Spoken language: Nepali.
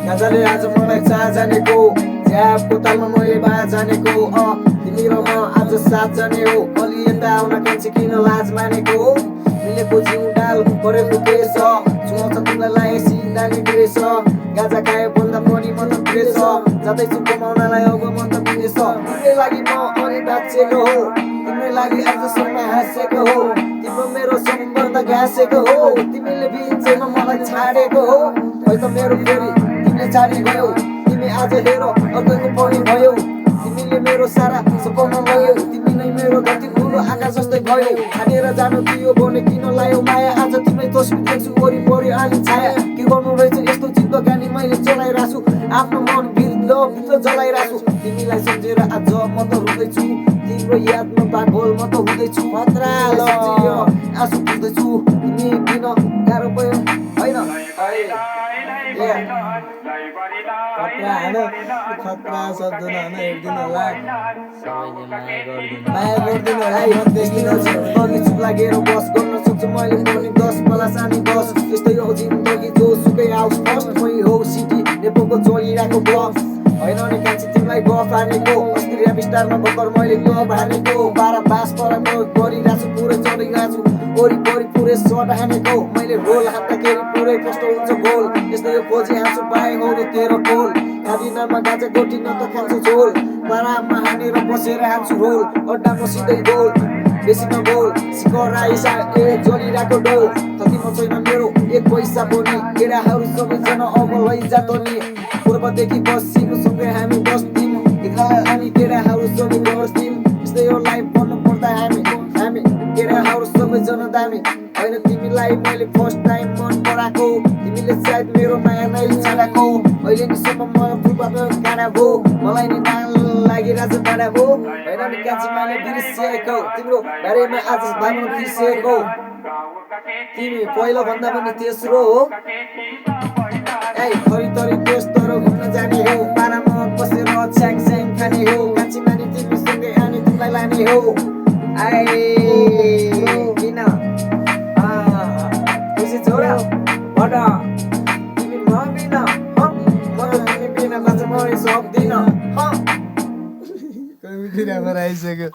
गाजाले आज मलाई चाह जानेको झ्यापको तालमा मैले बाह जानेको तिमी र म आज साथ जाने हो अलि यता आउन कान्छी किन लाज मानेको मिलेको जिउ डाल परेको केस चुहाउँछ तिमीलाई लाए सिन्दानी ड्रेस गाजा खाए भन्दा पनि म त फ्रेस जाँदैछु कमाउनलाई अब म त बिनेछ तिम्रै लागि म अनि बाँचेको हो तिम्रै लागि आजसम्म हाँसेको हो तिम्रो मेरो सम्बन्ध घाँसेको हो तिमीले बिचैमा मलाई छाडेको हो है त मेरो फेरि तिमीले छाडी गयौ तिमी आज हेर अर्कैको पनि भयौ तिमीले मेरो सारा सपना लग्यौ तिमी नै मेरो धरती ठुलो आकाश जस्तै भयौ हानेर जानु दियो भने किन लायौ माया आज तिम्रै तस्बिर देख्छु वरिपरि आनी छाया के गर्नु रहेछ यस्तो जिन्दगानी मैले चलाइरहेछु आफ्नो मन भित्र जलाइरहेछु तिमीलाई सम्झेर आज म त रुँदैछु तिम्रो यादमा पागल म त हुँदैछु खतरा आँसु पुग्दैछु तिमी बिन गाह्रो भयो होइन खतरा शब्द नहेरिदिनु होला माया गरिदिनु होला लागेर बस गर्न सक्छु मैले पनि 10 पला सानी 10 यस्तै हो जिन्दगी जो सुकै आओस् फर्स्ट मै हो सिटी नेपालको चलिरहेको ब्लक होइन नि कान्छी तिमीलाई गफ हानेको अस्ति ऱ्याप स्टारमा भर्खर मैले गफ हानेको 12 पास पराको गरिरहेछु पुरै चलिरहेछु वरिपरि पुरै सट हानेको मैले रोल हान्दाखेरि पुरै कस्तो हुन्छ गोल यस्तै यो खोजी हाँसु पाएँ गौरे तेरो गोल खादिनमा गाजा गोटी न त खान्छु झोल पारामा हानेर बसेर हान्छु रोल अड्डामा सिधै गोल बेसी न गोल सिकरा इसा जलिरहेको डोल कतिमा छैन मेरो एक पैसा पनि केटाहरू सबैजना अब लैजा त नि पूर्वदेखि पश्चिम सँगै हामी बस्थ्यौँ एकलाई हामी केटाहरू सबै बस्थ्यौँ यस्तै यो लाइफ भन्नु पर्दा हामी केटाहरू सबैजना दामी होइन तिमीलाई मैले फर्स्ट टाइम मन पराएको तिमीले सायद मेरो माया नै छाडेको अहिले नि सम्म मलाई फुलबाट काँडा भो मलाई नि नाल लागिरहेछ टाढा भो होइन नि कान्छी मैले बिर्सिएको तिम्रो बारेमा आज भाग्न बिर्सिएको तिमी पहिलो भन्दा पनि तेस्रो हो थरी देश तर घुम्न जाने हो पारामा बसेर छ्याङ छ्याङ खाने हो कान्छी माने तिमीसँगै आने तिमीलाई लाने हो किन खुसी छोरा भट तिमी म बिन म त तिमी बिना बाँच्न पनि सक्दिनँ कमिटी राम्रो आइसक्यो